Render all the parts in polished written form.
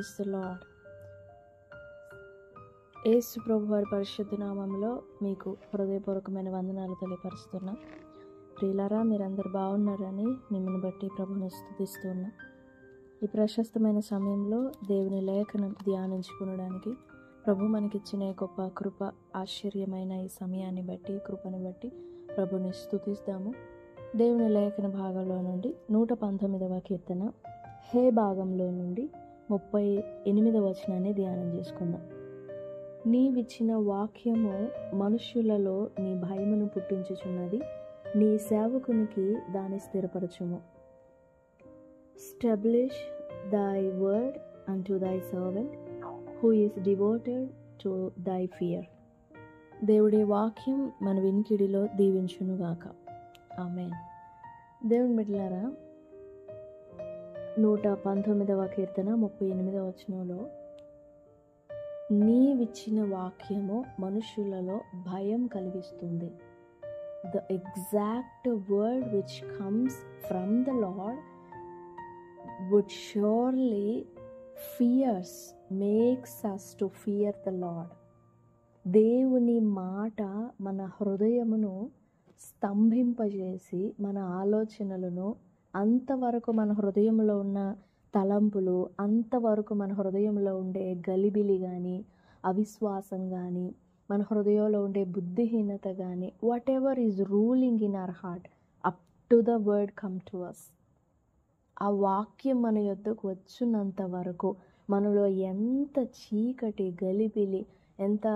Praise the Lord. Yesu ప్రభు వారి పరిశుద్ధ నామంలో మీకు హృదయపూర్వకమైన వందనాలు తెలియపరుస్తున్నా. ప్రియులారా, మీరందరూ బాగున్నారని మిమ్మల్ని బట్టి ప్రభుని స్తుతిస్తున్నా. ఈ ప్రశస్తమైన సమయంలో దేవుని లేఖనం ధ్యానించుకునడానికి ప్రభు మనకిచ్చిన గొప్ప కృప, ఆశ్చర్యమైన ఈ సమయాన్ని బట్టి, కృపను బట్టి ప్రభుని స్తుతిస్తాము. దేవుని లేఖన భాగంలో నుండి 119వ కీర్తన హే భాగంలో నుండి 38వ వచనాన్ని ధ్యానం చేసుకుందాం. నీవిచ్చిన వాక్యము మనుష్యులలో నీ భయమును పుట్టించుచున్నది, నీ సేవకునికి దాన్ని స్థిరపరచుము. Establish thy word unto thy servant who is devoted to thy fear. దేవుడి వాక్యం మన వినికిడిలో దీవించునుగాక. ఆమేన్. దేవుని బిడ్డలారా, 119వ కీర్తన 38వ వచనంలో నీవిచ్చిన వాక్యము మనుషులలో భయం కలిగిస్తుంది. The exact word which comes from the Lord would surely makes us to fear the Lord. దేవుని మాట మన హృదయమును స్తంభింపజేసి మన ఆలోచనలను, అంతవరకు మన హృదయంలో ఉన్న తలంపులు, అంతవరకు మన హృదయంలో ఉండే గలిబిలి కానీ, అవిశ్వాసం కానీ, మన హృదయంలో ఉండే బుద్ధిహీనత కానీ, whatever is ruling in our heart, up to the word come to us. ఆ వాక్యం మన యొద్దకు వచ్చినంత వరకు మనలో ఎంత చీకటి, గలిబిలి, ఎంత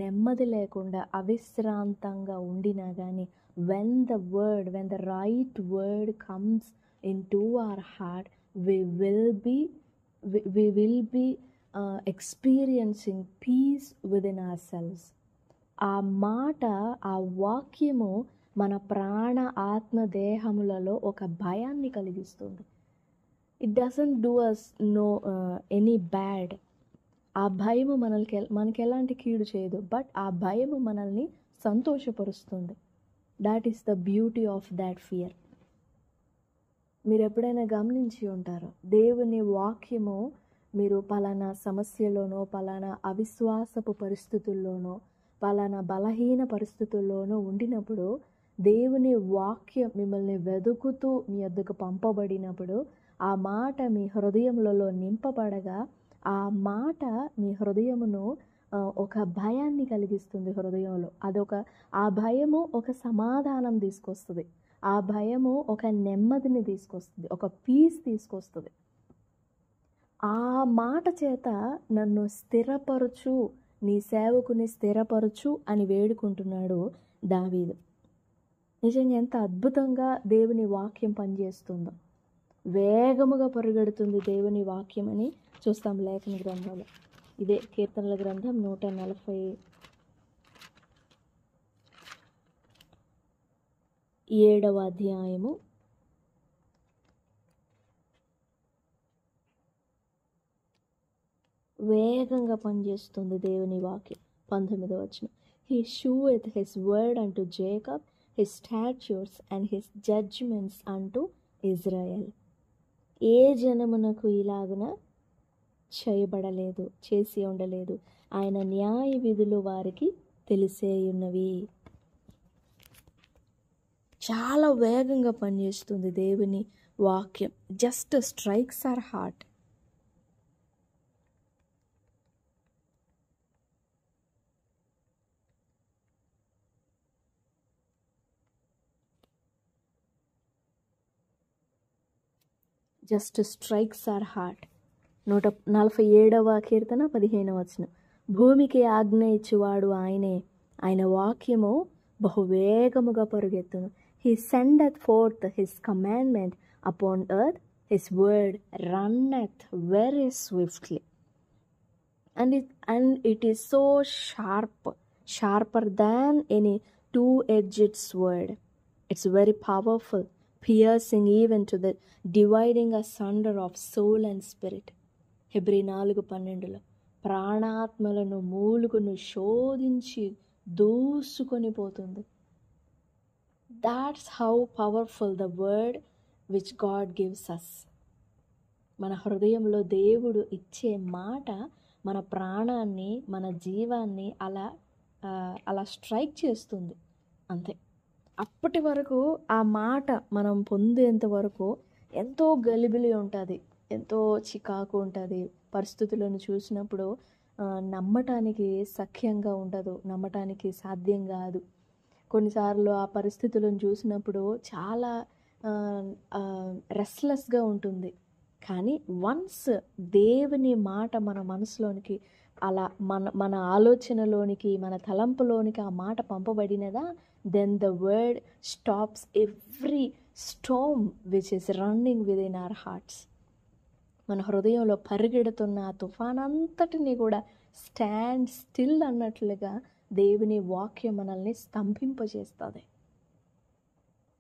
నెమ్మది లేకుండా అవిశ్రాంతంగా ఉండినా కానీ, when the right word comes into our heart, we will be experiencing peace within ourselves. ఆ మాట, ఆ వాక్యము మన ప్రాణ, ఆత్మ, దేహములలో ఒక భయాన్ని కలిగిస్తుంది. It doesn't do us any bad. ఆ భయము మనకి ఎలాంటి కీడు చేయదు, బట్ ఆ భయము మనల్ని సంతోషపరుస్తుంది. That is the beauty of that fear. మీరు ఎప్పుడైనా గమనించి ఉంటారు, దేవుని వాక్యము మీరు పలానా సమస్యలోనో, పలానా అవిశ్వాసపు పరిస్థితుల్లోనో, పలానా బలహీన పరిస్థితుల్లోనో ఉండినప్పుడు దేవుని వాక్యం మిమ్మల్ని వెతుకుతూ మీ వద్దకు పంపబడినప్పుడు ఆ మాట మీ హృదయములలో నింపబడగా ఆ మాట మీ హృదయమును ఒక భయాన్ని కలిగిస్తుంది. హృదయంలో ఆ భయము ఒక సమాధానం తీసుకొస్తుంది. ఆ భయము ఒక నెమ్మదిని తీసుకొస్తుంది, ఒక పీస్ తీసుకొస్తుంది. ఆ మాట చేత నన్ను స్థిరపరచు, నీ సేవకుని స్థిరపరచు అని వేడుకుంటున్నాడు దావీదు. నిజంగా ఎంత అద్భుతంగా దేవుని వాక్యం పనిచేస్తుందో. వేగముగా పరిగెడుతుంది దేవుని వాక్యం అని చూస్తాం లేఖన గ్రంథంలో. ఇదే కీర్తనల గ్రంథం 147వ అధ్యాయము 'వేగంగా పనిచేస్తుంది దేవుని వాక్యం. 19వ వచనం, He sheweth his word unto Jacob, his statutes and his judgments unto Israel. ఏ జనమునకు ఇలాగున చేసి ఉండలేదు, ఆయన న్యాయ విధులు వారికి తెలిసేయున్నవి. చాలా వేగంగా పనిచేస్తుంది దేవుని వాక్యం. Just strikes our heart. Just strikes our heart. 147వ కీర్తన 15వ వచనం, భూమికి ఆజ్ఞ ఇచ్చువాడు ఆయనే, ఆయన వాక్యము బహువేగముగా పరుగెత్తును. He sendeth forth his commandment upon earth, his word runneth very swiftly. And it is so sharper than any two-edged sword. It's very powerful, piercing even to the dividing asunder of soul and spirit. Hebrew 4:12 ప్రాణాత్మలను మూలుగును శోధించి దూసుకొని పోతుంది. That's how powerful the word which God gives us. మన హృదయంలో దేవుడు ఇచ్చే మాట మన ప్రాణాన్ని, మన జీవాన్ని అలా స్ట్రైక్ చేస్తుంది అంతే. అప్పటి వరకు ఆ మాట మనం పొందేంత వరకు ఎంతో గలిబిలి ఉంటుంది, ఎంతో చికాకు ఉంటుంది. పరిస్థితులను చూసినప్పుడు నమ్మటానికి సఖ్యంగా ఉండదు, నమ్మటానికి సాధ్యం కాదు. కొన్నిసార్లు ఆ పరిస్థితులను చూసినప్పుడు చాలా రెస్ట్లెస్గా ఉంటుంది. కానీ వన్స్ దేవుని మాట మన మనసులోనికి అలా మన ఆలోచనలోనికి, మన తలంపులోనికి ఆ మాట పంపబడినదా, then the word stops every storm which is running within our hearts. మన హృదయంలో పరిగెడుతున్న ఆ తుఫాన్ అంతటిని కూడా స్టాండ్ స్టిల్ అన్నట్లుగా దేవుని వాక్యం మనల్ని స్తంభింపజేస్తుంది.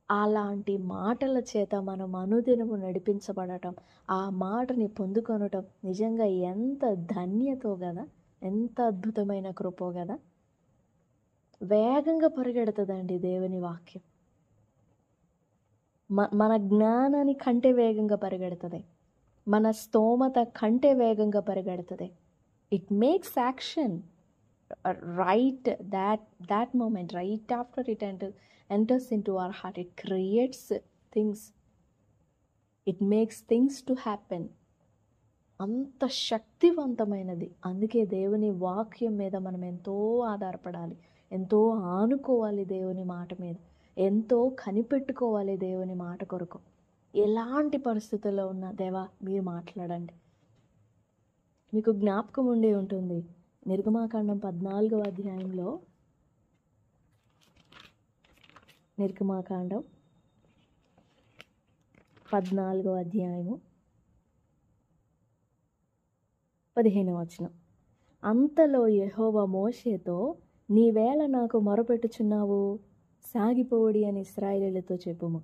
అలాంటి మాటల చేత మనం అనుదినము నడిపించబడటం, ఆ మాటని పొందుకొనటం నిజంగా ఎంత ధన్యతో కదా, ఎంత అద్భుతమైన కృపో కదా. వేగంగా పరిగెడుతుందండి దేవుని వాక్యం. మన జ్ఞానాన్ని కంటే వేగంగా పరిగెడుతుంది, మన స్తోమత కంటే వేగంగా పరిగెడుతుంది. It makes action right that moment, right after it enters into our heart. It creates things, it makes things to happen. అంత శక్తివంతమైనది. అందుకే దేవుని వాక్యం మీద మనం ఎంతో ఆధారపడాలి, ఎంతో ఆనుకోవాలి దేవుని మాట మీద, ఎంతో కనిపెట్టుకోవాలి దేవుని మాట కొరకు. ఎలాంటి పరిస్థితుల్లో ఉన్నా దేవా మీరు మాట్లాడండి. మీకు జ్ఞాపకం ఉండే ఉంటుంది, నిర్గమాకాండం 14వ అధ్యాయంలో, నిర్గమాకాండం 14వ అధ్యాయము 15వ వచనం. అంతలో యెహోవా మోషేతో, నీవేళ నాకు మొరపెట్టుచున్నావు, సాగిపోవడి అని ఇశ్రాయేలీయులతో చెప్పుము.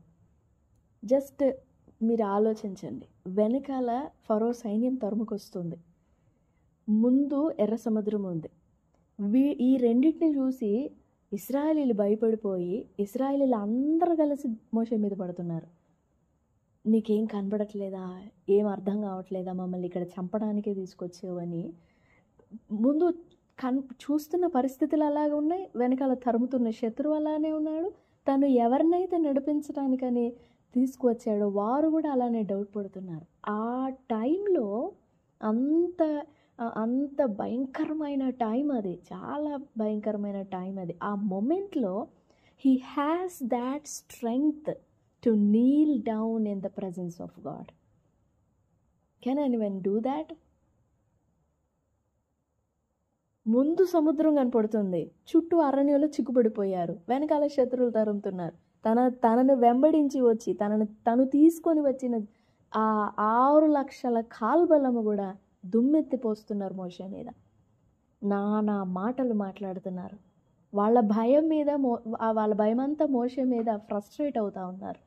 జస్ట్ మీరు ఆలోచించండి, వెనకాల ఫరో సైన్యం తరుముకొస్తుంది, ముందు ఎర్ర సముద్రం ఉంది. ఈ రెండింటిని చూసి ఇశ్రాయేలీయులు భయపడిపోయి ఇశ్రాయేలీయులు అందరూ కలిసి మోషే మీద పడుతున్నారు. నీకేం కనబడట్లేదా, ఏం అర్థం కావట్లేదా, మమ్మల్ని ఇక్కడ చంపడానికే తీసుకొచ్చావు అని. ముందు చూస్తున్న పరిస్థితులు అలాగే ఉన్నాయి, వెనకాల తరుముతున్న శత్రువు అలానే ఉన్నాడు. తను ఎవరినైతే నడిపించడానికని తీసుకువచ్చాడో వారు కూడా అలానే డౌట్ పడుతున్నారు. ఆ టైంలో అంత భయంకరమైన టైం అది, చాలా భయంకరమైన టైం అది. ఆ మొమెంట్లో he has that strength to kneel down in the presence of God. Can anyone do that? ముందు సముద్రం కనపడుతుంది, చుట్టూ అరణ్యంలో చిక్కుపడిపోయారు, వెనకాల శత్రువులు తరుముతున్నారు. తనను వెంబడించి వచ్చి తను తీసుకొని వచ్చిన ఆ 6 లక్షల కాల్బలము కూడా దుమ్మెత్తిపోస్తున్నారు మోషే మీద, నానా మాటలు మాట్లాడుతున్నారు. వాళ్ళ భయం అంతా మోషే మీద ఫ్రస్ట్రేట్ అవుతూ ఉన్నారు.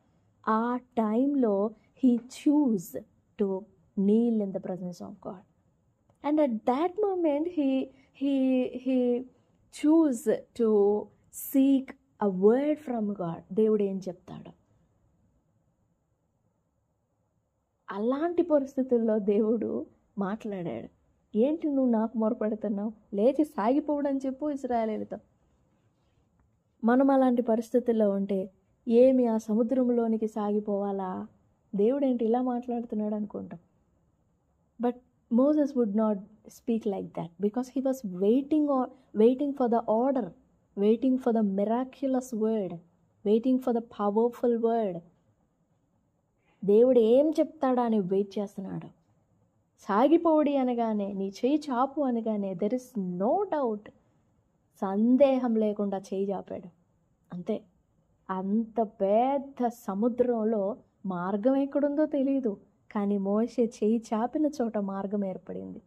ఆ టైంలో he choose to kneel in the presence of God, and at that moment he choose to seek a word from God. దేవుడు ఏం చెప్తాడు? అలాంటి పరిస్థితుల్లో దేవుడు మాట్లాడాడు. ఏంటి నువ్వు నాకు మొరపెడుతున్నావు, లేచి సాగిపోవడని చెప్పు ఇశ్రాయేలీయులతో. మనం అలాంటి పరిస్థితుల్లో ఉంటే ఏమి ఆ సముద్రంలోనికి సాగిపోవాలా, దేవుడేంటి ఇలా మాట్లాడుతున్నాడు అనుకుంటాం. But Moses would not speak like that, because he was waiting for the order, waiting for the miraculous word, waiting for the powerful word. దేవుడు ఏం చెప్తాడా అని వెయిట్ చేస్తున్నాడు. సాగిపోవడి అనగానే, నీ చేయి చాపు అనగానే దెర్ ఇస్ నో డౌట్, సందేహం లేకుండా చేయి చాపాడు అంతే. అంత పెద్ద సముద్రంలో మార్గం ఎక్కడుందో తెలియదు, కానీ మోషే చేయి చాపిన చోట మార్గం ఏర్పడింది.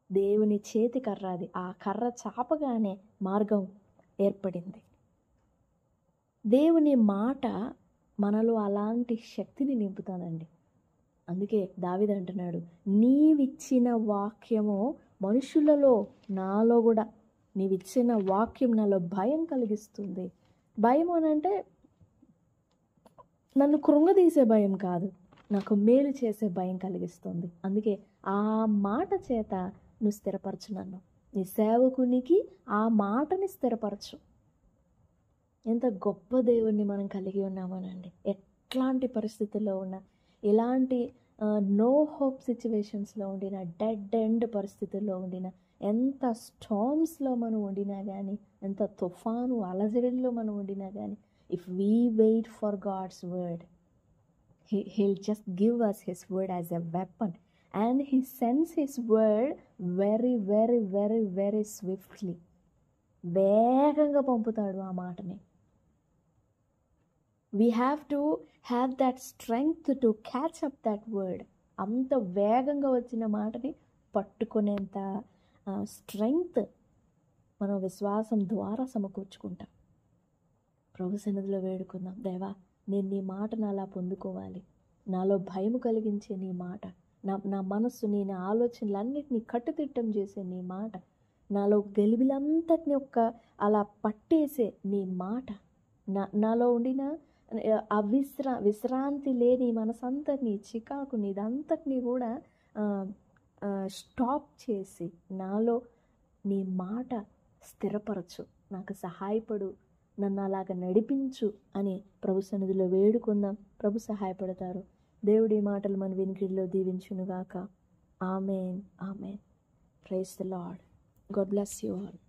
దేవుని చేతి కర్ర అది, ఆ కర్ర చాపగానే మార్గం ఏర్పడింది. దేవుని మాట మనలో అలాంటి శక్తిని నింపుతానండి. అందుకే దావీదు అంటున్నాడు, నీవిచ్చిన వాక్యము మనుషులలో, నాలో కూడా నీవిచ్చిన వాక్యం నాలో భయం కలిగిస్తుంది. భయం అనంటే నన్ను కృంగదీసే భయం కాదు, నాకు మేలు చేసే భయం కలిగిస్తుంది. అందుకే ఆ మాట చేత నువ్వు స్థిరపరచు నన్ను. నీ సేవకునికి ఆ మాటని స్థిరపరచు. ఎంత గొప్ప దేవుణ్ణి మనం కలిగి ఉన్నామోనండి. ఎట్లాంటి పరిస్థితుల్లో ఉన్నా, ఎలాంటి నో హోప్ సిచ్యువేషన్స్లో ఉండిన, డెడ్ ఎండ్ పరిస్థితుల్లో ఉండిన, ఎంత స్టార్మ్స్లో మనం ఉండినా కానీ, ఎంత తుఫాను అలజడిలో మనం ఉండినా కానీ, if we wait for God's word, he'll just give us his word as a weapon, and he sends his word very very very very swiftly. వేగంగా పంపుతాడు ఆ మాటని. we have to have that strength to catch up that word. అంత వేగంగా వచ్చిన మాటని పట్టుకునేంత strength మనం విశ్వాసం ద్వారా సమకూర్చుకుంటాం. ప్రభు సన్నిధిలో వేడుకుందాం, దేవా నేను నీ మాటను అలా పొందుకోవాలి. నాలో భయం కలిగించే నీ మాట, నా మనస్సుని, నా ఆలోచనలన్నిటినీ కట్టుదిట్టం చేసే నీ మాట, నాలో గలిబిలంతటిని అలా పట్టేసే నీ మాట, నాలో ఉండిన విశ్రాంతి లేని మనసంతటిని, చికాకుని, ఇదంతటినీ కూడా స్టాప్ చేసి నాలో నీ మాట స్థిరపరచు, నాకు సహాయపడు, నన్ను అలాగ నడిపించు అని ప్రభు సన్నిధిలో వేడుకుందాం. ప్రభు సహాయపడతారు. దేవుడి మాటలు మన వినికిడిలో దీవించునుగాక. Amen, amen. Praise the Lord. God bless you all.